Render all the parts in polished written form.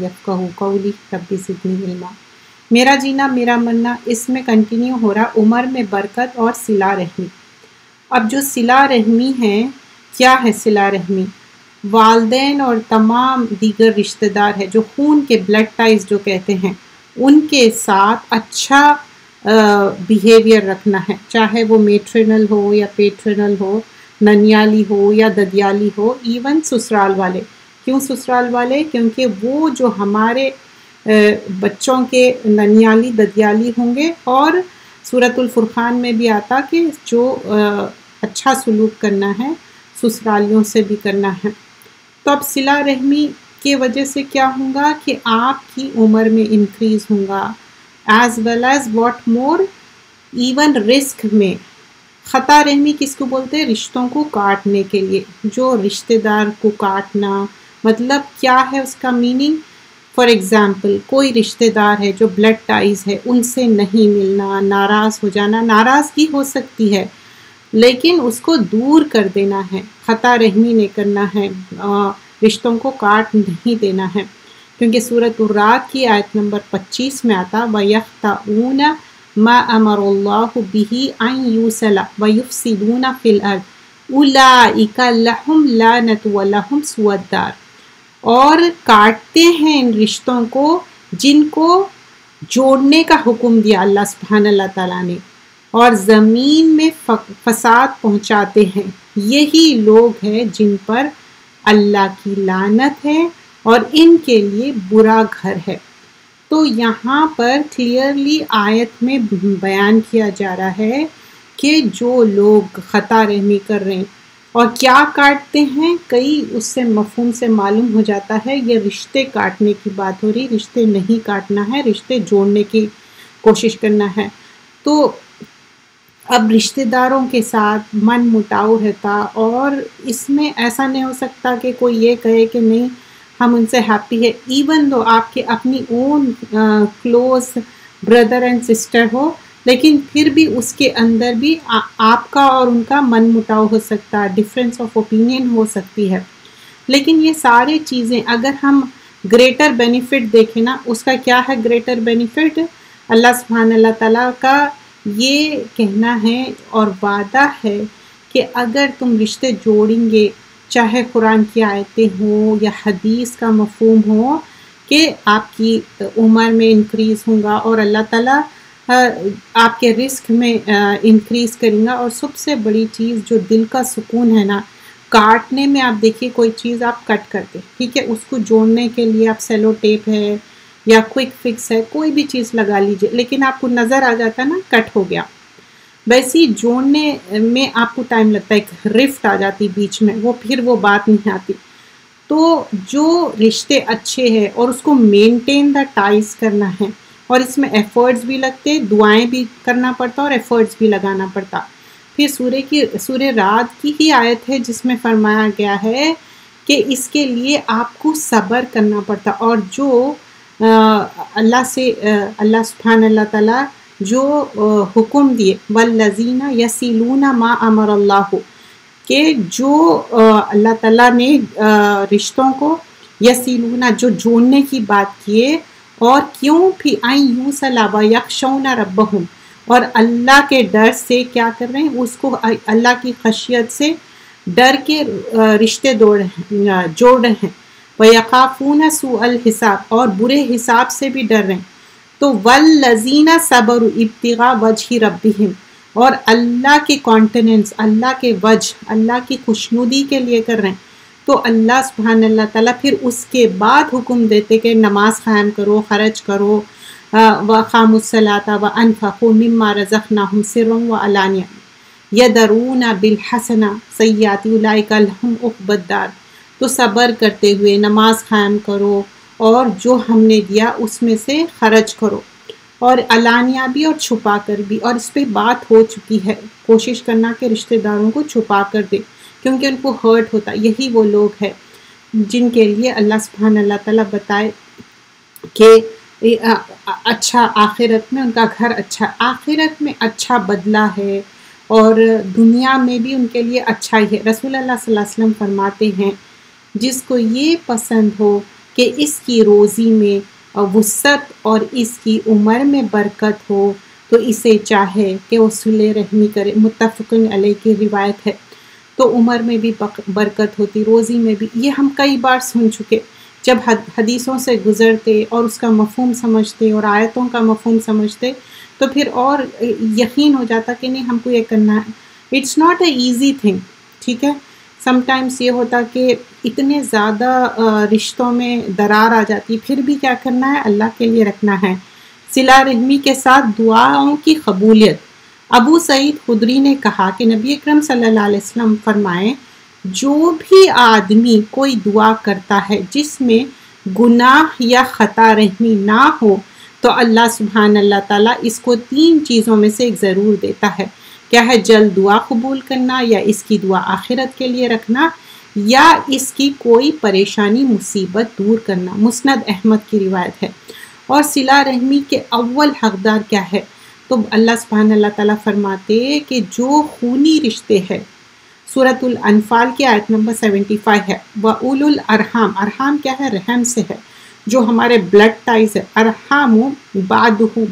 يفقهوا قولي رب زدني علما۔ میرا جینا میرا مرنا، اس میں کنٹینیو ہو رہا عمر میں برکت اور صلہ رحمی۔ اب جو صلہ رحمی ہے، کیا ہے صلہ رحمی؟ والدین اور تمام دیگر رشتہ دار ہے جو خون کے بلڈ ٹائز جو کہتے ہیں، ان کے ساتھ اچھا بیہیویئر رکھنا ہے، چاہے وہ میٹرنل ہو یا پیٹرنل ہو، ننیالی ہو یا ددیالی ہو، ایون سسرال والے۔ کیوں سسرال والے؟ کیونکہ وہ جو ہمارے بچوں کے ننیالی ددیالی ہوں گے، اور سورۃ الفرقان میں بھی آتا کہ جو اچھا سلوک کرنا ہے سسرالیوں سے بھی کرنا ہے۔ تو اب صلہ رحمی کی وجہ سے کیا ہوگا کہ آپ کی عمر میں انکریز ہوگا، as well as what more, even رزق میں۔ خطا رحمی کس کو بولتے ہیں؟ رشتوں کو کاٹنے کے لیے، جو رشتہ دار کو کاٹنا، مطلب کیا ہے اس کا میننگ؟ فار ایگزامپل کوئی رشتہ دار ہے جو بلڈ ٹائز ہے، ان سے نہیں ملنا، ناراض ہو جانا، ناراضگی ہو سکتی ہے لیکن اس کو دور کر دینا ہے، خطا رحمی نہیں کرنا ہے، رشتوں کو کاٹ نہیں دینا ہے، کیونکہ سورۃ الرعد کی آیت نمبر 25 میں آتا وَيَقْطَعُونَ مَا أَمَرَ اللَّهُ بِهِ أَن يُوصَلَ وَيُفْسِدُونَ فِي الْأَرْضِ أُولَٰئِكَ لَهُمْ لَعْنَةُ وَلَهُمْ سُوءُ الدَّارِ، اور کاٹتے ہیں ان رشتوں کو جن کو جوڑنے کا حکم دیا اللہ سبحانہ اللہ تعالیٰ نے، اور زمین میں فساد پہنچاتے ہیں، یہی لوگ ہیں جن پر اللہ کی لعنت ہے اور ان کے لیے برا گھر ہے۔ تو یہاں پر کلیئرلی آیت میں بیان کیا جا رہا ہے کہ جو لوگ خطا رحمی کر رہے ہیں اور کیا کاٹتے ہیں، کئی اس سے مفہوم سے معلوم ہو جاتا ہے یہ رشتے کاٹنے کی بات ہو رہی، رشتے نہیں کاٹنا ہے، رشتے جوڑنے کی کوشش کرنا ہے۔ تو اب رشتہ داروں کے ساتھ من مٹاؤ رہتا، اور اس میں ایسا نہیں ہو سکتا کہ کوئی یہ کہے کہ نہیں ہم ان سے ہیپی ہے، ایون دو آپ کے اپنی اون کلوز بردر اینڈ سسٹر ہو، لیکن پھر بھی اس کے اندر بھی آپ کا اور ان کا من مٹاؤ ہو سکتا ہے، ڈفرینس آف اوپینین ہو سکتی ہے۔ لیکن یہ سارے چیزیں اگر ہم گریٹر بینیفٹ دیکھیں نا، اس کا کیا ہے گریٹر بینیفٹ؟ اللہ سبحانہ اللہ تعالیٰ کا یہ کہنا ہے اور وعدہ ہے کہ اگر تم رشتے جوڑیں گے، چاہے قرآن کی آیتیں ہوں یا حدیث کا مفہوم ہو کہ آپ کی عمر میں انکریز ہوگا اور اللہ تعالیٰ آپ کے رزق میں انکریز کریں گا، اور سب سے بڑی چیز جو دل کا سکون ہے نا، کاٹنے میں آپ دیکھیے کوئی چیز آپ کٹ کرتے، ٹھیک ہے، اس کو جوڑنے کے لیے آپ سیلو ٹیپ ہے یا کوئک فکس ہے، کوئی بھی چیز لگا لیجئے، لیکن آپ کو نظر آ جاتا ہے نا کٹ ہو گیا۔ ویسے ہی جوڑنے میں آپ کو ٹائم لگتا ہے، ایک رفٹ آ جاتی بیچ میں، وہ پھر وہ بات نہیں آتی۔ تو جو رشتے اچھے ہیں اور اس کو مینٹین دا ٹائز کرنا ہے، اور اس میں ایفرٹس بھی لگتے، دعائیں بھی کرنا پڑتا اور ایفرٹس بھی لگانا پڑتا۔ پھر سورہ رعد کی ہی آیت ہے جس میں فرمایا گیا ہے کہ اس کے لیے آپ کو صبر کرنا پڑتا، اور جو اللہ سبحانہ اللہ تعالیٰ جو حکم دیے والذین یصلون ما امر اللہ، کہ جو اللہ تعالیٰ نے رشتوں کو یصلون جو جوڑنے کی بات کیے، اور کیوں پھر ان یوصل ویخشون ربہم، اور اللہ کے ڈر سے کیا کر رہے ہیں، اس کو اللہ کی خشیت سے ڈر کے رشتے جوڑ رہے ہیں، وَيَخَافُونَ سُوءَ الْحِسَابِ، اور برے حساب سے بھی ڈر رہے ہیں۔ تو وَالَّذِينَ صَبَرُوا ابْتِغَاءَ وَجْهِ رَبِّهِمْ، اور اللہ کے کانٹیننس، اللہ کے وجہ، اللہ کی خوشنودی کے لیے کر رہے ہیں، تو اللہ سبحانہ اللہ تعالیٰ پھر اس کے بعد حکم دیتے کہ نماز قائم کرو، خرچ کرو، وَأَقَامُوا الصَّلَاةَ وَأَنفَقُوا مِمَّا رَزَقْنَاهُمْ سِرًّا وَعَلَانِيَةً يَدْرُونَ بِالْحَسَنَةِ سَيِّئَةِ أُولَٰئِكَ لَهُمْ عُقْبَى الدَّارِ۔ تو صبر کرتے ہوئے نماز قائم کرو، اور جو ہم نے دیا اس میں سے خرچ کرو، اور علانیہ بھی اور چھپا کر بھی، اور اس پہ بات ہو چکی ہے، کوشش کرنا کہ رشتہ داروں کو چھپا کر دے کیونکہ ان کو ہرٹ ہوتا۔ یہی وہ لوگ ہیں جن کے لیے اللہ سبحانہ اللہ تعالیٰ بتائے کہ اچھا آخرت میں ان کا گھر اچھا، آخرت میں اچھا بدلہ ہے، اور دنیا میں بھی ان کے لیے اچھا ہی ہے۔ رسول اللہ صلی اللہ علیہ وسلم فرماتے ہیں جس کو یہ پسند ہو کہ اس کی روزی میں وسعت اور اس کی عمر میں برکت ہو تو اسے چاہے کہ وہ صلہ رحمی کرے۔ متفقن علیہ کی روایت ہے۔ تو عمر میں بھی برکت ہوتی، روزی میں بھی۔ یہ ہم کئی بار سن چکے، جب حدیثوں سے گزرتے اور اس کا مفہوم سمجھتے اور آیتوں کا مفہوم سمجھتے تو پھر اور یقین ہو جاتا کہ نہیں ہم کو یہ کرنا ہے۔ It's not a easy thing, ٹھیک ہے۔ سم ٹائمس یہ ہوتا کہ اتنے زیادہ رشتوں میں درار آ جاتی، پھر بھی کیا کرنا ہے؟ اللہ کے لیے رکھنا ہے۔ صلہ رحمی کے ساتھ دعاؤں کی قبولیت۔ ابو سعید خدری نے کہا کہ نبی اکرم صلی اللہ علیہ وسلم فرمائے، جو بھی آدمی کوئی دعا کرتا ہے جس میں گناہ یا خطا رحمی نہ ہو تو اللہ سبحان اللہ تعالیٰ اس کو 3 چیزوں میں سے ایک ضرور دیتا ہے۔ کیا ہے؟ جلد دعا قبول کرنا، یا اس کی دعا آخرت کے لیے رکھنا، یا اس کی کوئی پریشانی مصیبت دور کرنا۔ مسند احمد کی روایت ہے۔ اور صلہ رحمی کے اول حقدار کیا ہے؟ تو اللہ سبحانہ اللہ تعالیٰ فرماتے کہ جو خونی رشتے ہیں، سورۃ الانفال کی آیت نمبر 75 ہے، وَأُولُو الْأَرْحَامِ، ارحام کیا ہے؟ رحم سے ہے، جو ہمارے بلڈ ٹائز ہے۔ ارحام بَعْضُهُ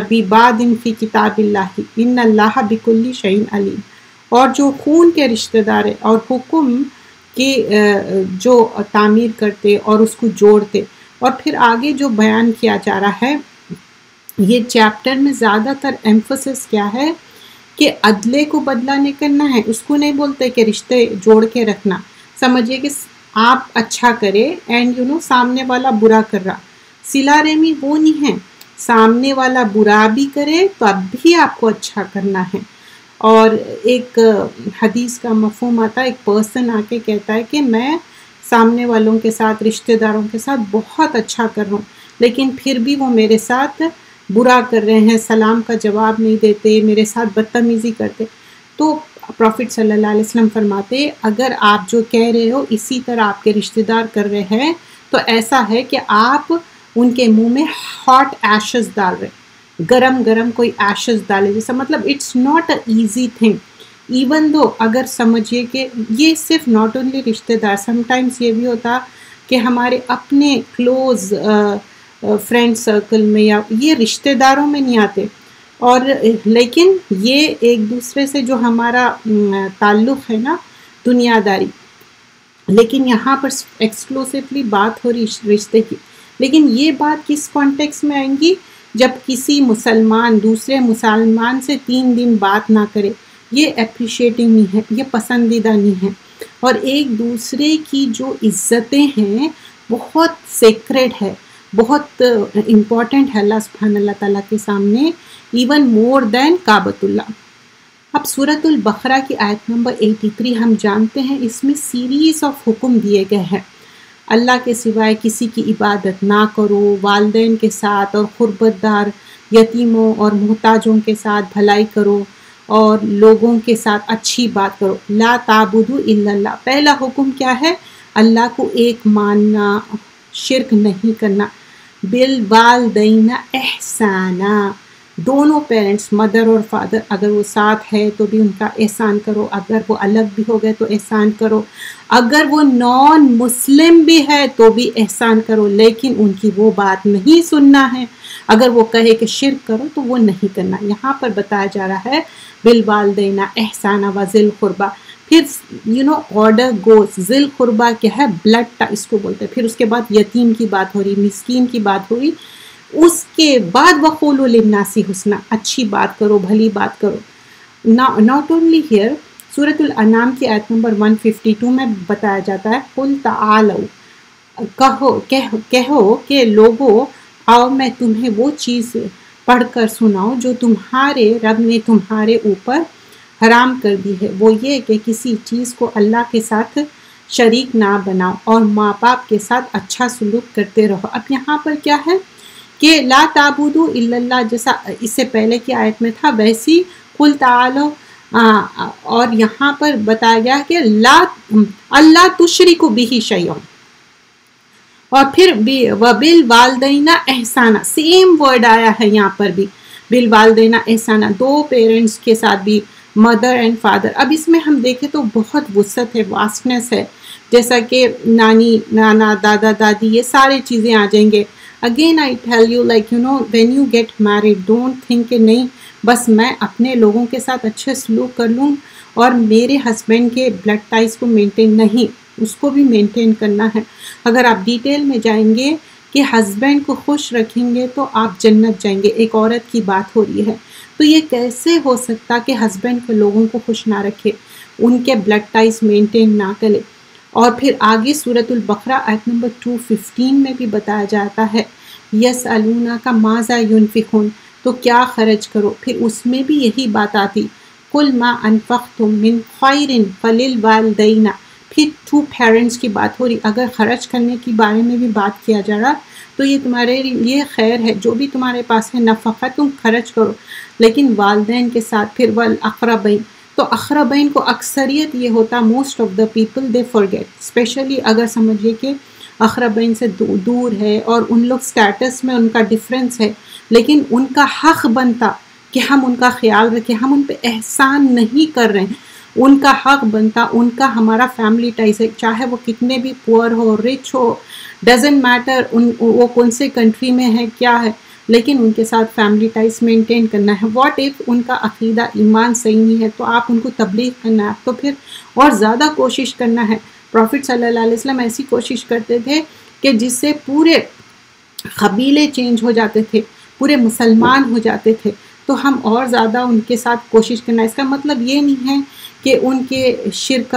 بِبَعْضٍ فِی کتاب اللہ ان اللہ بکل شیء علیم۔ اور جو خون کے رشتہ دار ہیں اور حکم کے جو تعمیر کرتے اور اس کو جوڑتے، اور پھر آگے جو بیان کیا جا رہا ہے یہ چیپٹر میں زیادہ تر ایمفسس کیا ہے کہ عدلے کو بدلہ نہیں کرنا ہے۔ اس کو نہیں بولتے کہ رشتے جوڑ کے رکھنا، سمجھیے کہ آپ اچھا کرے اینڈ سامنے والا برا کر رہا۔ صلہ رحمی وہ نہیں ہے، سامنے والا برا بھی کرے تو اب بھی آپ کو اچھا کرنا ہے۔ اور ایک حدیث کا مفہوم آتا ہے، ایک پرسن آ کے کہتا ہے کہ میں سامنے والوں کے ساتھ، رشتہ داروں کے ساتھ بہت اچھا کر رہا ہوں، لیکن پھر بھی وہ میرے ساتھ برا کر رہے ہیں، سلام کا جواب نہیں دیتے، میرے ساتھ بدتمیزی کرتے۔ تو پروفٹ صلی اللہ علیہ وسلم فرماتے اگر آپ جو کہہ رہے ہو اسی طرح آپ کے رشتہ دار کر رہے ہیں تو ایسا ہے کہ آپ ان کے منہ میں ہاٹ ایشز ڈال رہے، گرم گرم کوئی ایشز ڈالے، جیسا مطلب it's not a easy thing. Even though اگر سمجھیے کہ یہ صرف ناٹ اونلی رشتہ دار، سم ٹائمس یہ بھی ہوتا کہ ہمارے اپنے کلوز فرینڈ سرکل میں یا یہ رشتہ داروں میں نہیں آتے، اور لیکن یہ ایک دوسرے سے جو ہمارا تعلق ہے نا دنیا داری، لیکن یہاں پر ایکسکلوسیولی بات ہو رہی رشتے کی۔ لیکن یہ بات کس کانٹیکس میں آئیں گی؟ جب کسی مسلمان دوسرے مسلمان سے 3 دن بات نہ کرے، یہ اپریشیٹنگ نہیں ہے، یہ پسندیدہ نہیں ہے۔ اور ایک دوسرے کی جو عزتیں ہیں بہت سیکریڈ ہے، بہت امپورٹنٹ ہے اللہ سبحانہ اللہ تعالیٰ کے سامنے، ایون مور دین کعبۃ اللہ۔ اب سورۃ البقرہ کی آیت نمبر 83 ہم جانتے ہیں، اس میں سیریز آف حکم دیے گئے ہیں۔ اللہ کے سوائے کسی کی عبادت نہ کرو، والدین کے ساتھ اور قربت دار یتیموں اور محتاجوں کے ساتھ بھلائی کرو، اور لوگوں کے ساتھ اچھی بات کرو۔ لا تعبدوا الا اللہ، پہلا حکم کیا ہے؟ اللہ کو ایک ماننا، شرک نہیں کرنا۔ بالوالدین احسانا، دونوں پیرنٹس مدر اور فادر اگر وہ ساتھ ہے تو بھی ان کا احسان کرو، اگر وہ الگ بھی ہو گئے تو احسان کرو، اگر وہ نان مسلم بھی ہے تو بھی احسان کرو، لیکن ان کی وہ بات نہیں سننا ہے۔ اگر وہ کہے کہ شرک کرو تو وہ نہیں کرنا۔ یہاں پر بتایا جا رہا ہے بالوالدین احسانا وذی القربیٰ، پھر آرڈر گوز، ذی القربیٰ کیا ہے؟ بلڈ اس کو بولتے ہیں۔ پھر اس کے بعد یتیم کی بات ہو رہی، مسکین کی بات ہو رہی، اس کے بعد وقولوا للناس حسنا، اچھی بات کرو، بھلی بات کرو۔ ناٹ اونلی ہیئر، سورۃ الانعام کی آیت نمبر 152 میں بتایا جاتا ہے قل تعالوا، کہو کہ لوگو آؤ میں تمہیں وہ چیز پڑھ کر سناؤ جو تمہارے رب نے تمہارے اوپر حرام کر دی ہے، وہ یہ کہ کسی چیز کو اللہ کے ساتھ شریک نہ بناؤ اور ماں باپ کے ساتھ اچھا سلوک کرتے رہو۔ اب یہاں پر کیا ہے کہ لا تعبدوا الا اللہ، جیسا اس سے پہلے کی آیت میں تھا ویسی قل تعالوا، اور یہاں پر بتایا گیا کہ اللہ تشرکوا بہ شیئا، اور پھر وبالوالدین احسانا، سیم ورڈ آیا ہے یہاں پر بھی بالوالدین احسانا، 2 پیرنٹس کے ساتھ بھی، مدر اینڈ فادر۔ اب اس میں ہم دیکھیں تو بہت وسعت ہے، واسٹنس ہے، جیسا کہ نانی نانا دادا دادی یہ سارے چیزیں آ جائیں گے. Again I tell you like you know when you get married don't think کہ نہیں بس میں اپنے لوگوں کے ساتھ اچھے سلوک کر لوں اور میرے ہسبینڈ کے بلڈ ٹائز کو مینٹین نہیں, اس کو بھی مینٹین کرنا ہے. اگر آپ ڈیٹیل میں جائیں گے کہ ہسبینڈ کو خوش رکھیں گے تو آپ جنت جائیں گے. ایک عورت کی بات ہو رہی ہے, تو یہ کیسے ہو سکتا کہ ہسبینڈ کو لوگوں کو خوش نہ رکھے, ان کے بلڈ ٹائز مینٹین نہ کرے. اور پھر آگے سورۃ البقرہ آیت نمبر 215 میں بھی بتایا جاتا ہے یسألونک ماذا ینفقون, تو کیا خرچ کرو. پھر اس میں بھی یہی بات آتی قل ما انفقتم من خیر فللوالدین. پھر 2 پیرنٹس کی بات ہو رہی. اگر خرچ کرنے کے بارے میں بھی بات کیا جا رہا تو یہ تمہارے لیے خیر ہے, جو بھی تمہارے پاس ہے نفقہ تم خرچ کرو, لیکن والدین کے ساتھ. پھر والاقربین, تو اقربین کو اکثریت یہ ہوتا most of the people they forget, especially اگر سمجھیے کہ اقربین سے دور ہے اور ان لوگ سٹیٹس میں ان کا ڈفرینس ہے, لیکن ان کا حق بنتا کہ ہم ان کا خیال رکھیں, ہم ان پہ احسان نہیں کر رہے ہیں, ان کا حق بنتا, ان کا ہمارا فیملی ٹائز ہے, چاہے وہ کتنے بھی پور ہو رچ ہو ڈزنٹ میٹر وہ کون سے کنٹری میں ہے کیا ہے, لیکن ان کے ساتھ فیملی ٹائز مینٹین کرنا ہے. واٹ ایف ان کا عقیدہ ایمان صحیح نہیں ہے تو آپ ان کو تبلیغ کرنا ہے, تو پھر اور زیادہ کوشش کرنا ہے. پروفٹ صلی اللہ علیہ وسلم ایسی کوشش کرتے تھے کہ جس سے پورے قبیلے چینج ہو جاتے تھے, پورے مسلمان ہو جاتے تھے. تو ہم اور زیادہ ان کے ساتھ کوشش کرنا. اس کا مطلب یہ نہیں ہے کہ ان کے شرک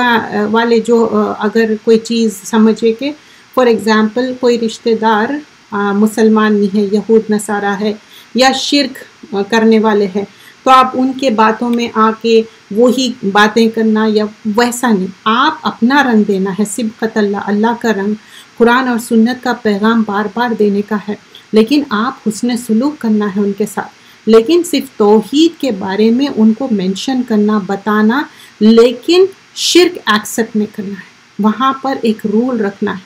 والے جو اگر کوئی چیز سمجھے کہ فار ایگزامپل کوئی رشتہ دار مسلمان نہیں ہے, یہود نصارہ ہے یا شرک کرنے والے ہیں, تو آپ ان کے باتوں میں آ کے وہی باتیں کرنا یا ویسا نہیں. آپ اپنا رنگ دینا ہے, صبغت اللہ, اللہ کا رنگ, قرآن اور سنت کا پیغام بار بار دینے کا ہے, لیکن آپ حسن سلوک کرنا ہے ان کے ساتھ. لیکن صرف توحید کے بارے میں ان کو مینشن کرنا, بتانا, لیکن شرک ایکسیپٹ نہیں کرنا ہے, وہاں پر ایک رول رکھنا ہے.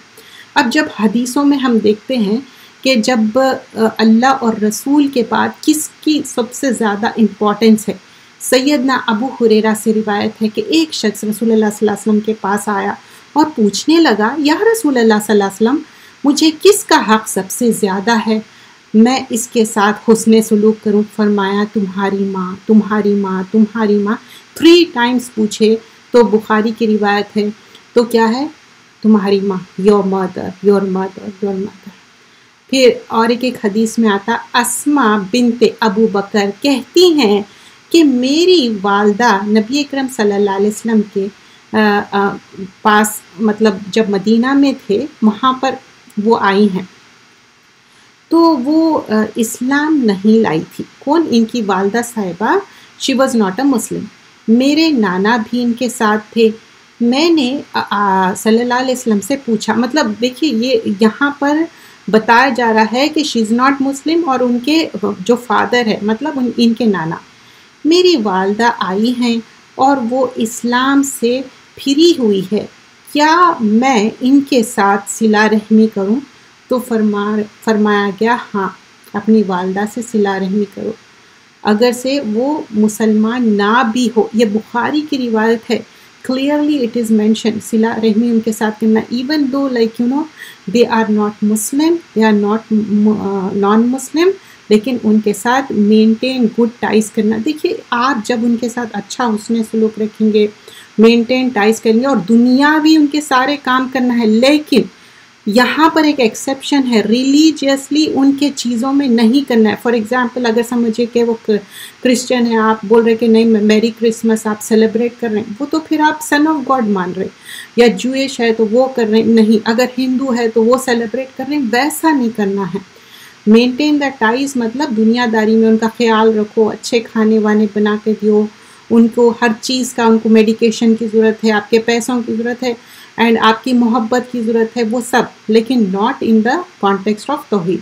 اب جب حدیثوں میں ہم دیکھتے ہیں کہ جب اللہ اور رسول کے بعد کس کی سب سے زیادہ امپورٹنس ہے, سیدنا ابو ہریرہ سے روایت ہے کہ ایک شخص رسول اللہ صلی اللہ علیہ وسلم کے پاس آیا اور پوچھنے لگا یا رسول اللہ صلی اللہ علیہ وسلم مجھے کس کا حق سب سے زیادہ ہے, میں اس کے ساتھ حسن سلوک کروں. فرمایا تمہاری ماں, تمہاری ماں, تمہاری ماں, 3 times پوچھے. تو بخاری کی روایت ہے تو کیا ہے, تمہاری ماں, your mother, your mother, your mother. پھر اور ایک حدیث میں آتا اسماء بنت ابو بکر کہتی ہیں کہ میری والدہ نبی اکرم صلی اللہ علیہ وسلم کے پاس, مطلب جب مدینہ میں تھے وہاں پر وہ آئی ہیں, تو وہ اسلام نہیں لائی تھی. کون؟ ان کی والدہ صاحبہ. شی واز ناٹ اے مسلم. میرے نانا بھی ان کے ساتھ تھے. میں نے صلی اللہ علیہ وسلم سے پوچھا, مطلب دیکھیے یہ یہاں پر بتایا جا رہا ہے کہ شی از ناٹ مسلم, اور ان کے جو فادر ہے مطلب ان کے نانا, میری والدہ آئی ہیں اور وہ اسلام سے پھری ہوئی ہے, کیا میں ان کے ساتھ صلہ رحمی کروں؟ تو فرمایا گیا ہاں, اپنی والدہ سے صلہ رحمی کرو اگر سے وہ مسلمان نہ بھی ہو. یہ بخاری کی روایت ہے, clearly it is mentioned صلہ رحمی ان کے ساتھ کرنا, even though like you know they are not Muslim, they are not non-Muslim, لیکن ان کے ساتھ مینٹین گڈ ٹائز کرنا. دیکھیے آپ جب ان کے ساتھ اچھا حسن سلوک رکھیں گے, مینٹین ٹائز کریں گے, اور دنیاوی ان کے سارے کام کرنا ہے, لیکن یہاں پر ایک ایکسیپشن ہے, ریلیجیسلی ان کے چیزوں میں نہیں کرنا ہے. فار ایگزامپل اگر سمجھے کہ وہ کرسچن ہے, آپ بول رہے کہ نہیں میری کرسمس آپ سیلیبریٹ کر رہے ہیں, وہ تو پھر آپ سن آف گاڈ مان رہے. یا جوئش ہے تو وہ کر رہے ہیں, نہیں. اگر ہندو ہے تو وہ سیلیبریٹ کر رہے ہیں, ویسا نہیں کرنا ہے. مینٹین دا ٹائز, مطلب دنیا داری میں ان کا خیال رکھو, اچھے کھانے وانے بنا کے دیو ان کو, ہر چیز کا ان کو میڈیکیشن کی ضرورت ہے, آپ کے پیسوں کی ضرورت ہے, اینڈ آپ کی محبت کی ضرورت ہے, وہ سب, لیکن not in the context of توحید.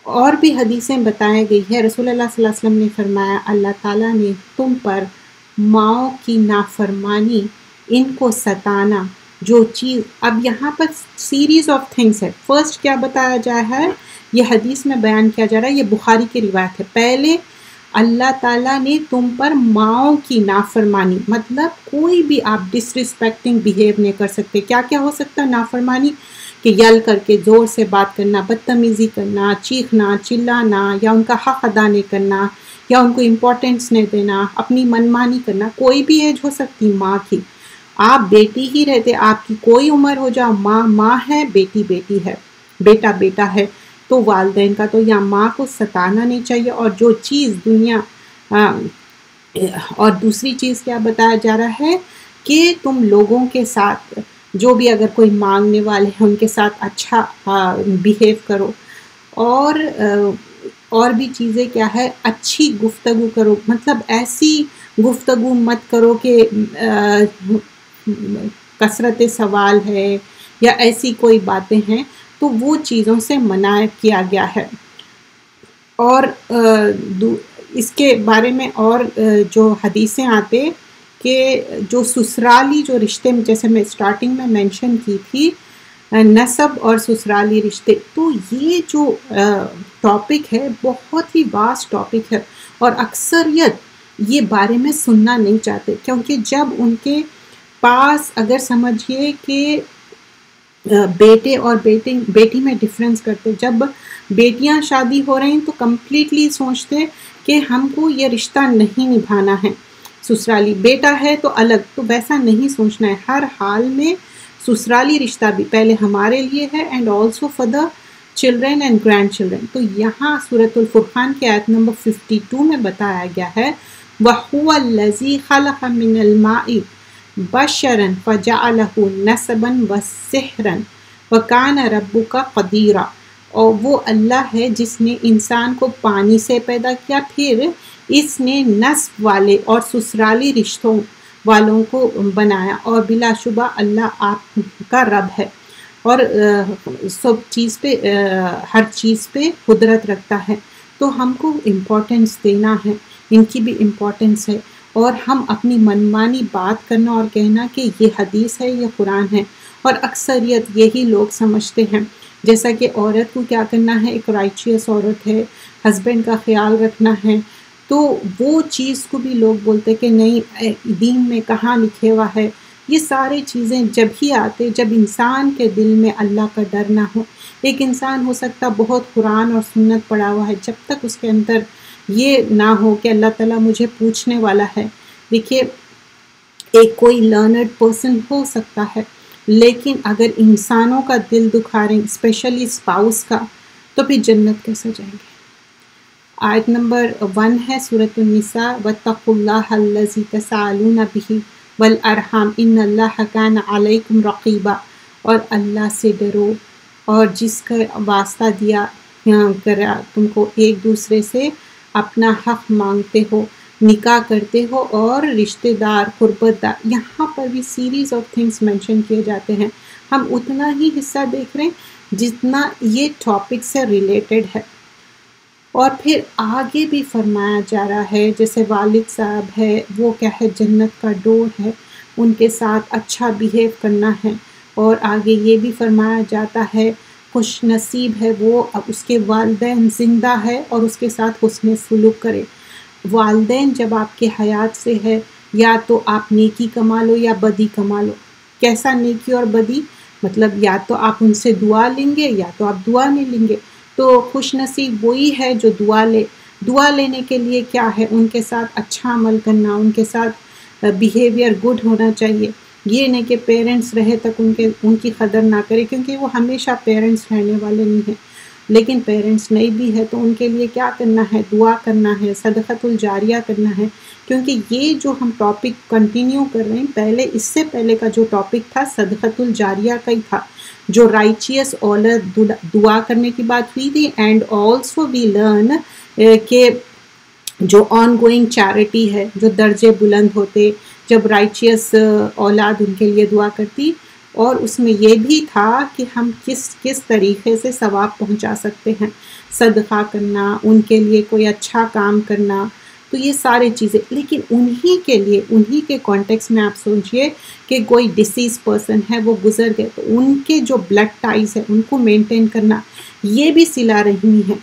اور بھی حدیثیں بتائی گئی ہے, رسول اللہ صلی اللہ علیہ وسلم نے فرمایا اللہ تعالیٰ نے تم پر ماؤں کی نافرمانی, ان کو ستانا, جو چیز. اب یہاں پر سیریز آف تھنگس ہے. فرسٹ کیا بتایا جا ہے, یہ حدیث میں بیان کیا جا رہا ہے, یہ بخاری کی روایت ہے. پہلے اللہ تعالیٰ نے تم پر ماؤں کی نافرمانی، مطلب کوئی بھی آپ ڈس ریسپیکٹنگ بیہیو نہیں کر سکتے. کیا کیا ہو سکتا ہے نافرمانی؟ کہ یل کر کے زور سے بات کرنا، بدتمیزی کرنا، چیخنا، چلانا، یا ان کا حق ادا نہیں کرنا، یا ان کو امپورٹنس نہیں دینا، اپنی منمانی کرنا. کوئی بھی ایج ہو سکتی ماں کی. آپ بیٹی ہی رہتے، آپ کی کوئی عمر ہو جاؤ، ماں ماں ہے، بیٹی بیٹی ہے، بیٹا بیٹا ہے. تو والدین کا تو یا ماں کو ستانا نہیں چاہیے. اور جو چیز دنیا اور دوسری چیز کیا بتایا جا رہا ہے کہ تم لوگوں کے ساتھ جو بھی اگر کوئی مانگنے والے ہیں ان کے ساتھ اچھا بیہیو کرو. اور بھی چیزیں کیا ہے، اچھی گفتگو کرو. مطلب ایسی گفتگو مت کرو کہ کثرت سوال ہے یا ایسی کوئی باتیں ہیں، تو وہ چیزوں سے منع کیا گیا ہے. اور اس کے بارے میں اور جو حدیثیں آتے کہ جو سسرالی جو رشتے میں، جیسے میں اسٹارٹنگ میں مینشن کی تھی نسب اور سسرالی رشتے، تو یہ جو ٹاپک ہے بہت ہی واسٹ ٹاپک ہے، اور اکثریت یہ بارے میں سننا نہیں چاہتے. کیونکہ جب ان کے پاس اگر سمجھیے کہ بیٹے اور بیٹی میں ڈفرینس کرتے، جب بیٹیاں شادی ہو رہی ہیں تو کمپلیٹلی سوچتے کہ ہم کو یہ رشتہ نہیں نبھانا ہے سسرالی، بیٹا ہے تو الگ. تو ویسا نہیں سوچنا ہے. ہر حال میں سسرالی رشتہ بھی پہلے ہمارے لیے ہے، and also for the children and grand children. تو یہاں سورۃ الفرقان کے آیت نمبر 52 میں بتایا گیا ہے وَهُوَ الَّذِي خَلَقَ مِنَ الْمَاءِ بَشَرًا فَجَعَلَهُ نَسَبًا وَسِحْرًا وَكَانَ رَبُّكَ قَدِيرًا. اور وہ اللہ ہے جس نے انسان کو پانی سے پیدا کیا، پھر اس نے نسب والے اور سسرالی رشتوں والوں کو بنایا، اور بلا شبہ اللہ آپ کا رب ہے اور سب چیز پہ ہر چیز پہ قدرت رکھتا ہے. تو ہم کو امپورٹنس دینا ہے، ان کی بھی امپورٹنس ہے. اور ہم اپنی منمانی بات کرنا اور کہنا کہ یہ حدیث ہے، یہ قرآن ہے، اور اکثریت یہی لوگ سمجھتے ہیں. جیسا کہ عورت کو کیا کرنا ہے، ایک رائچیس عورت ہے، ہسبینڈ کا خیال رکھنا ہے، تو وہ چیز کو بھی لوگ بولتے کہ نہیں دین میں کہاں لکھے ہوا ہے. یہ ساری چیزیں جب ہی آتے جب انسان کے دل میں اللہ کا ڈر نہ ہو. ایک انسان ہو سکتا بہت قرآن اور سنت پڑھا ہوا ہے، جب تک اس کے اندر یہ نہ ہو کہ اللہ تعالیٰ مجھے پوچھنے والا ہے. دیکھیے ایک کوئی لرنڈ پرسن ہو سکتا ہے، لیکن اگر انسانوں کا دل دکھا رہے ہیں، اسپیشلی اسپاؤس کا، تو پھر جنت کیسے جائیں گے؟ آیت نمبر 1 ہے سورۃ النساء وَاتَّقُوا اللَّهَ الَّذِي تَسَاءَلُونَ بِهِ وَالْأَرْحَامَ إِنَّ اللَّهَ كَانَ عَلَيْكُمْ رَقِيبًا. اور اللہ سے ڈرو، اور جس کا واسطہ دیا کرا تم کو ایک دوسرے سے اپنا حق مانگتے ہو، نکاح کرتے ہو، اور رشتہ دار قربت دار. یہاں پر بھی سیریز آف تھنگس مینشن کیے جاتے ہیں. ہم اتنا ہی حصہ دیکھ رہے ہیں جتنا یہ ٹاپک سے ریلیٹڈ ہے. اور پھر آگے بھی فرمایا جا رہا ہے جیسے والد صاحب ہے وہ کیا ہے، جنت کا ڈور ہے، ان کے ساتھ اچھا بیہیو کرنا ہے. اور آگے یہ بھی فرمایا جاتا ہے خوش نصیب ہے وہ اس کے والدین زندہ ہے اور اس کے ساتھ حسن سلوک کرے. والدین جب آپ کے حیات سے ہے، یا تو آپ نیکی کما لو یا بدی کما لو. کیسا نیکی اور بدی؟ مطلب یا تو آپ ان سے دعا لیں گے یا تو آپ دعا نہیں لیں گے. تو خوش نصیب وہی ہے جو دعا لے. دعا لینے کے لیے کیا ہے، ان کے ساتھ اچھا عمل کرنا، ان کے ساتھ بیہیویئر گڈ ہونا چاہیے. یہ نہیں کہ پیرنٹس رہے تک ان کی قدر نہ کرے، کیونکہ وہ ہمیشہ پیرنٹس رہنے والے نہیں ہیں. لیکن پیرنٹس نہیں بھی ہے تو ان کے لیے کیا کرنا ہے، دعا کرنا ہے، صدقۃ الجاریہ کرنا ہے. کیونکہ یہ جو ہم ٹاپک کنٹینیو کر رہے ہیں، پہلے اس سے پہلے کا جو ٹاپک تھا صدقۃ الجاریہ کا ہی تھا، جو رائچیس اولد دعا کرنے کی بات ہوئی تھی. اینڈ آلسو وی لرن کہ جو آن گوئنگ چیریٹی ہے، جو درجے بلند ہوتے جب رائچیس اولاد ان کے لیے دعا کرتی. اور اس میں یہ بھی تھا کہ ہم کس طریقے سے ثواب پہنچا سکتے ہیں، صدقہ کرنا، ان کے لیے کوئی اچھا کام کرنا. تو یہ ساری چیزیں، لیکن انہی کے لیے، انہی کے کانٹیکس میں آپ سوچئے کہ کوئی ڈسیز پرسن ہے وہ گزر گئے، تو ان کے جو بلڈ ٹائز ہے ان کو مینٹین کرنا، یہ بھی صلہ رحمی ہے.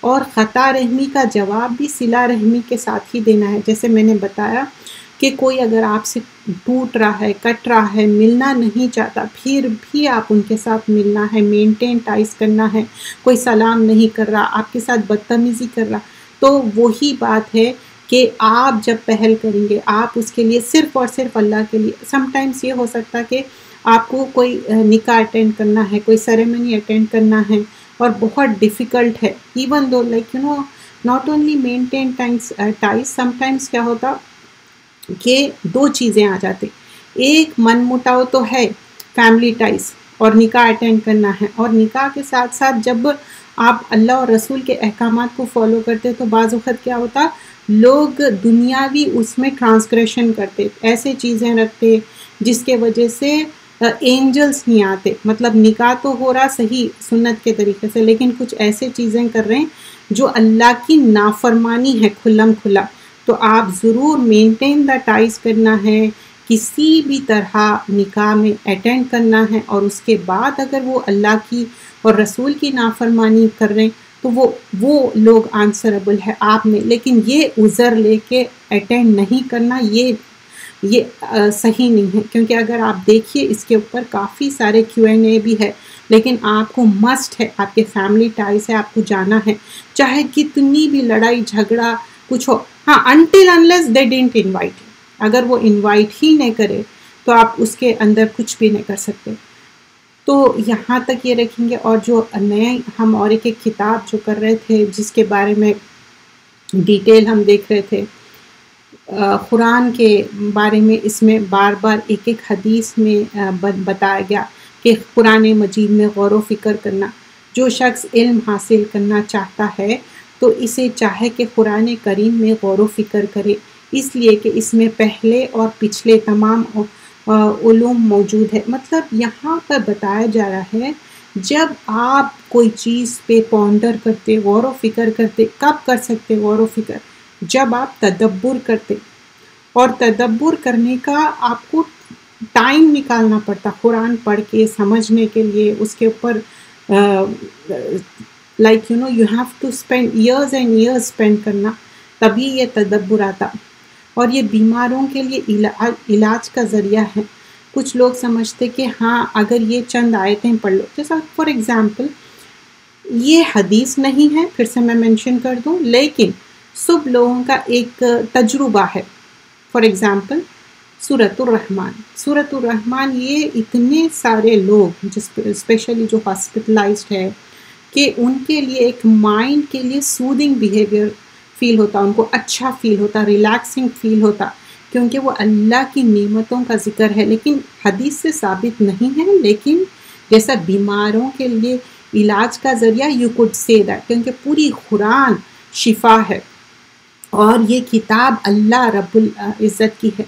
اور خطا رحمی کا جواب بھی صلہ رحمی کے ساتھ ہی دینا ہے. جیسے میں نے بتایا کہ کوئی اگر آپ سے ٹوٹ رہا ہے، کٹ رہا ہے، ملنا نہیں چاہتا، پھر بھی آپ ان کے ساتھ ملنا ہے، مینٹین ٹائز کرنا ہے. کوئی سلام نہیں کر رہا، آپ کے ساتھ بدتمیزی کر رہا، تو وہی بات ہے کہ آپ جب پہل کریں گے، آپ اس کے لیے صرف اور صرف اللہ کے لیے. سم ٹائمس یہ ہو سکتا کہ آپ کو کوئی نکاح اٹینڈ کرنا ہے، کوئی سیریمنی اٹینڈ کرنا ہے اور بہت ڈیفیکلٹ ہے. Even though not only maintain ties, some times کیا ہوتا کہ دو چیزیں آ جاتے. ایک من مٹاؤ تو ہے، فیملی ٹائز اور نکاح اٹینڈ کرنا ہے، اور نکاح کے ساتھ ساتھ جب آپ اللہ اور رسول کے احکامات کو فالو کرتے تو بعض وقت کیا ہوتا، لوگ دنیاوی اس میں ٹرانسگریشن کرتے، ایسے چیزیں رکھتے جس کے وجہ سے اینجلز نہیں آتے. مطلب نکاح تو ہو رہا صحیح سنت کے طریقے سے، لیکن کچھ ایسے چیزیں کر رہے ہیں جو اللہ کی نافرمانی ہے کھلم کھلا. تو آپ ضرور مینٹین دا ٹائز کرنا ہے، کسی بھی طرح نکاح میں اٹینڈ کرنا ہے، اور اس کے بعد اگر وہ اللہ کی اور رسول کی نافرمانی کر رہے ہیں تو وہ لوگ آنسربل ہے آپ میں. لیکن یہ عذر لے کے اٹینڈ نہیں کرنا، یہ صحیح نہیں ہے. کیونکہ اگر آپ دیکھیے اس کے اوپر کافی سارے Q&A بھی ہے، لیکن آپ کو مسٹ ہے، آپ کے فیملی ٹائز ہے، آپ کو جانا ہے، چاہے کتنی بھی لڑائی جھگڑا کچھ ہو. ہاں until unless they didn't invite you. اگر وہ انوائٹ ہی نہیں کرے تو آپ اس کے اندر کچھ بھی نہیں کر سکتے. تو یہاں تک یہ رکھیں گے. اور جو نئے ہم اور ایک کتاب جو کر رہے تھے جس کے بارے میں ڈیٹیل ہم دیکھ رہے تھے، قرآن کے بارے میں، اس میں بار بار ایک حدیث میں بتایا گیا کہ قرآن مجید میں غور و فکر کرنا. جو شخص علم حاصل کرنا چاہتا ہے تو اسے چاہے کہ قرآن کریم میں غور و فکر کرے، اس لیے کہ اس میں پہلے اور پچھلے تمام علوم موجود ہے. مطلب یہاں پر بتایا جا رہا ہے جب آپ کوئی چیز پہ پونڈر کرتے، غور و فکر کرتے، کب کر سکتے غور و فکر؟ جب آپ تدبر کرتے. اور تدبر کرنے کا آپ کو ٹائم نکالنا پڑتا، قرآن پڑھ کے سمجھنے کے لیے، اس کے اوپر you have to spend years and years spend کرنا، تبھی یہ تدبر آتا. اور یہ بیماروں کے لیے علاج کا ذریعہ ہے. کچھ لوگ سمجھتے کہ ہاں اگر یہ چند آیتیں پڑھ لو، جیسا فار ایگزامپل یہ حدیث نہیں ہے، پھر سے میں مینشن کر دوں، لیکن سب لوگوں کا ایک تجربہ ہے. فار ایگزامپل سورۃ الرحمن. سورۃ الرحمن یہ اتنے سارے لوگ اسپیشلی جو ہاسپٹلائزڈ ہے کہ ان کے لیے ایک مائنڈ کے لیے سودنگ بیہیویئر فیل ہوتا، ان کو اچھا فیل ہوتا، ریلیکسنگ فیل ہوتا، کیونکہ وہ اللہ کی نعمتوں کا ذکر ہے. لیکن حدیث سے ثابت نہیں ہے، لیکن جیسا بیماروں کے لیے علاج کا ذریعہ یو کوڈ سے دیٹ، کیونکہ پوری قرآن شفا ہے اور یہ کتاب اللہ رب العزت کی ہے.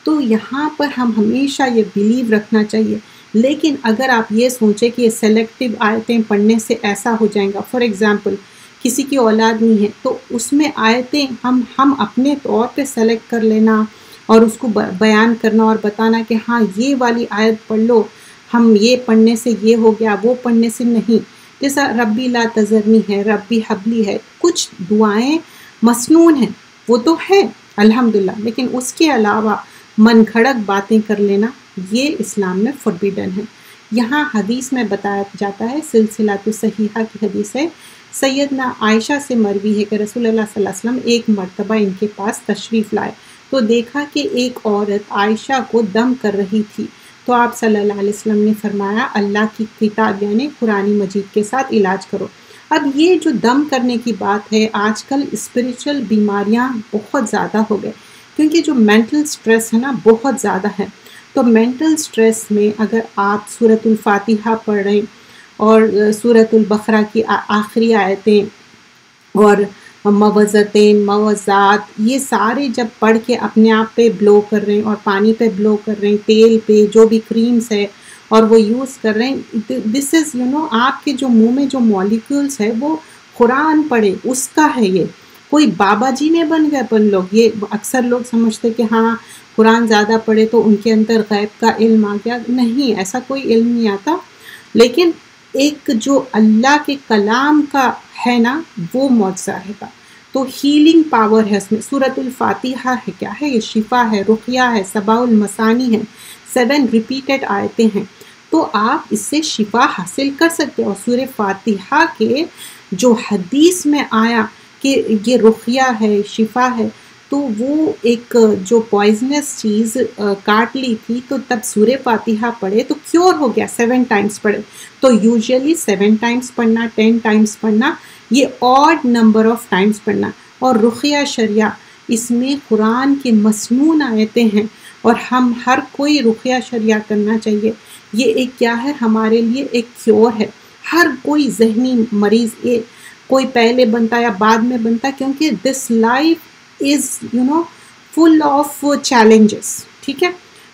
تو یہاں پر ہم ہمیشہ یہ بیلیو رکھنا چاہیے. لیکن اگر آپ یہ سوچیں کہ یہ سلیکٹیو آیتیں پڑھنے سے ایسا ہو جائیں گا، فار ایگزامپل کسی کی اولاد نہیں ہے تو اس میں آیتیں ہم اپنے طور پہ سلیکٹ کر لینا اور اس کو بیان کرنا اور بتانا کہ ہاں یہ والی آیت پڑھ لو، ہم یہ پڑھنے سے یہ ہو گیا، وہ پڑھنے سے نہیں. جیسا ربی لا تذرنی ہے، ربی حبلی ہے، کچھ دعائیں مسنون ہیں، وہ تو ہے الحمدللہ، لیکن اس کے علاوہ من گھڑت باتیں کر لینا یہ اسلام میں فوربیڈن ہے. یہاں حدیث میں بتایا جاتا ہے، سلسلۃ صحیحہ کی حدیث ہے، سیدنا عائشہ سے مروی ہے کہ رسول اللہ صلی اللہ علیہ وسلم ایک مرتبہ ان کے پاس تشریف لائے تو دیکھا کہ ایک عورت عائشہ کو دم کر رہی تھی. تو آپ صلی اللہ علیہ وسلم نے فرمایا اللہ کی کتاب یعنی قرآن مجید کے ساتھ علاج کرو. اب یہ جو دم کرنے کی بات ہے، آج کل اسپریچول بیماریاں بہت زیادہ ہو گئے، کیونکہ جو مینٹل سٹریس ہے نا بہت زیادہ ہے. تو مینٹل سٹریس میں اگر آپ سورۃ الفاتحہ پڑھ رہے ہیں اور سورۃ البقرہ کی آخری آیتیں اور موعظتین، موعظات، یہ سارے جب پڑھ کے اپنے آپ پہ بلو کر رہے ہیں اور پانی پہ بلو کر رہے ہیں، تیل پہ جو بھی کریمز ہے اور وہ یوز کر رہے ہیں، دس از آپ کے جو منہ میں جو مالیکولس ہے وہ قرآن پڑھے اس کا ہے. یہ کوئی بابا جی نے بن گئے اپن لوگ. یہ اکثر لوگ سمجھتے کہ ہاں قرآن زیادہ پڑھے تو ان کے اندر غیب کا علم آ گیا. نہیں، ایسا کوئی علم نہیں آتا. لیکن ایک جو اللہ کے کلام کا ہے نا وہ معجزہ رہے گا. تو ہیلنگ پاور ہے اس میں. سورۃ الفاتحہ ہے، کیا ہے یہ؟ شفا ہے، رقیہ ہے، سبع المثانی ہے، 7 ریپیٹڈ آیتیں ہیں. تو آپ اس سے شفا حاصل کر سکتے ہو. سورہ فاتحہ کے جو حدیث میں آیا کہ یہ رقیہ ہے، شفا ہے، تو وہ ایک جو پوائزنس چیز کاٹ لی تھی تو تب سورہ فاتحہ پڑھے تو کیور ہو گیا. 7 ٹائمز پڑھے. تو یوزلی 7 ٹائمز پڑھنا، 10 ٹائمز پڑھنا، یہ آڈ نمبر آف ٹائمز پڑھنا. اور رقیہ شریعہ اس میں قرآن کے مسنون آیتیں ہیں اور ہم ہر کوئی رقیہ شریعہ کرنا چاہیے. یہ ایک کیا ہے؟ ہمارے لیے ایک کیور ہے. ہر کوئی ذہنی مریض، یہ کوئی پہلے بنتا یا بعد میں بنتا، کیونکہ this life is full of challenges. ٹھیک ہے؟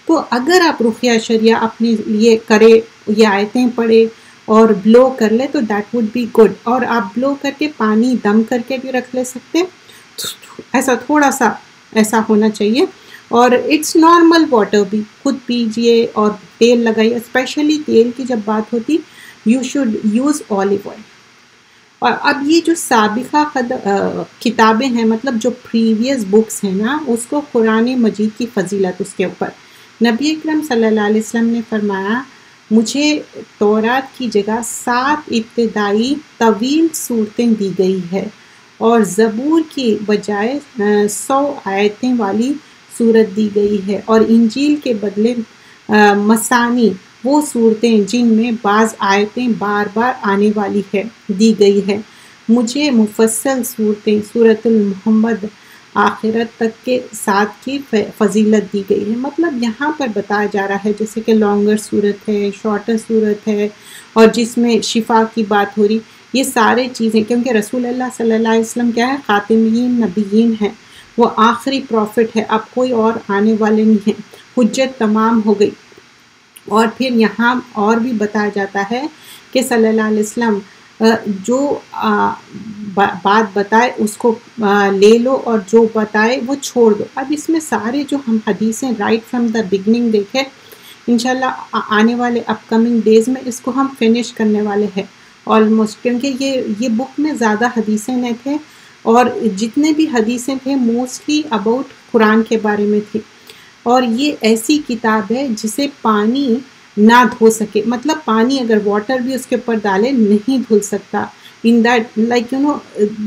تو اگر آپ رقیہ شریعہ اپنے لیے کرے، یہ آیتیں پڑھے اور بلو کر لے تو دیٹ وڈ بی گڈ. اور آپ بلو کر کے پانی دم کر کے بھی رکھ لے سکتے، ایسا تھوڑا سا ایسا ہونا چاہیے. اور اٹس نارمل واٹر بھی خود پیجئے اور تیل لگائیے. اسپیشلی تیل کی جب بات ہوتی، you should use olive oil. اور اب یہ جو سابقہ کتابیں ہیں، مطلب جو پریویس بکس ہیں نا، اس کو قرآن مجید کی فضیلت اس کے اوپر نبی اکرم صلی اللہ علیہ وسلم نے فرمایا، مجھے تورات کی جگہ 7 ابتدائی طویل صورتیں دی گئی ہے اور زبور کی بجائے 100 آیتیں والی صورت دی گئی ہے، اور انجیل کے بدلے مسانی، وہ صورتیں جن میں بعض آیتیں بار بار آنے والی ہے، دی گئی ہے. مجھے مفصل صورتیں سورۃ المحمد آخرت تک کے ساتھ کی فضیلت دی گئی ہے. مطلب یہاں پر بتایا جا رہا ہے جیسے کہ لانگر صورت ہے، شارٹر صورت ہے، اور جس میں شفا کی بات ہو رہی، یہ سارے چیزیں، کیونکہ رسول اللہ صلی اللہ علیہ وسلم کیا ہے؟ خاتمین نبیین ہیں، وہ آخری پروفٹ ہے، اب کوئی اور آنے والے نہیں ہیں، حجت تمام ہو گئی. اور پھر یہاں اور بھی بتایا جاتا ہے کہ صلی اللہ علیہ وسلم جو بات بتائے اس کو لے لو اور جو بتائے وہ چھوڑ دو. اب اس میں سارے جو ہم حدیثیں رائٹ فرام دا بگننگ دیکھیں، انشاءاللہ آنے والے اپ کمنگ ڈیز میں اس کو ہم فنش کرنے والے ہیں آلموسٹ، کیونکہ یہ بک میں زیادہ حدیثیں نہیں تھے، اور جتنے بھی حدیثیں تھے موسٹلی اباؤٹ قرآن کے بارے میں تھی. اور یہ ایسی کتاب ہے جسے پانی نہ دھو سکے، مطلب پانی اگر واٹر بھی اس کے اوپر ڈالے نہیں دھل سکتا. ان دیٹ لائک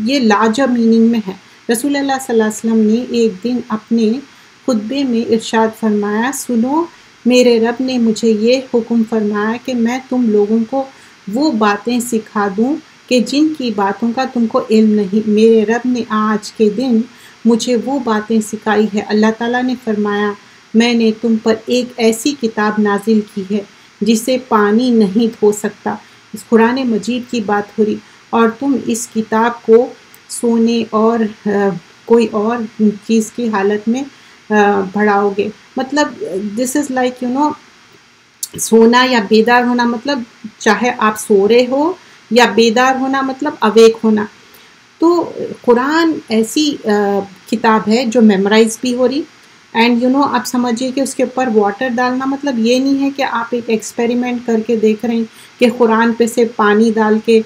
یہ لارجر میننگ میں ہے. رسول اللہ صلی اللہ علیہ وسلم نے ایک دن اپنے خطبے میں ارشاد فرمایا، سنو، میرے رب نے مجھے یہ حکم فرمایا کہ میں تم لوگوں کو وہ باتیں سکھا دوں کہ جن کی باتوں کا تم کو علم نہیں. میرے رب نے آج کے دن مجھے وہ باتیں سکھائی ہے. اللہ تعالیٰ نے فرمایا، میں نے تم پر ایک ایسی کتاب نازل کی ہے جسے پانی نہیں دھو سکتا. اس قرآن مجید کی بات ہو رہی، اور تم اس کتاب کو سونے اور کوئی اور چیز کی حالت میں بڑھاؤ گے. مطلب دس از لائک سونا یا بیدار ہونا، مطلب چاہے آپ سو رہے ہو یا بیدار ہونا، مطلب اویک ہونا. تو قرآن ایسی کتاب ہے جو میمورائز بھی ہو رہی، اینڈ آپ سمجھیے کہ اس کے اوپر واٹر ڈالنا مطلب یہ نہیں ہے کہ آپ ایک ایکسپیریمنٹ کر کے دیکھ رہے ہیں کہ قرآن پہ سے پانی ڈال کے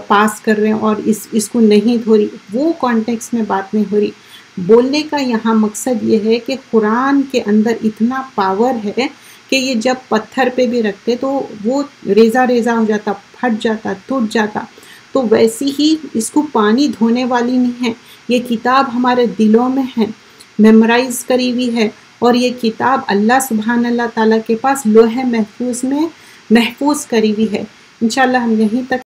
پاس کر رہے ہیں اور اس کو نہیں دھو رہی. وہ کانٹیکس میں بات نہیں ہو رہی. بولنے کا یہاں مقصد یہ ہے کہ قرآن کے اندر اتنا پاور ہے کہ یہ جب پتھر پہ بھی رکھتے تو وہ ریزہ ریزہ ہو جاتا، پھٹ جاتا، ٹوٹ جاتا. تو ویسی ہی اس کو پانی دھونے والی نہیں ہے. یہ کتاب ہمارے دلوں میں ہے، میمورائز کری ہوئی ہے، اور یہ کتاب اللہ سبحان اللہ تعالیٰ کے پاس لوح محفوظ میں محفوظ کری ہوئی ہے. انشاءاللہ ہم یہیں تک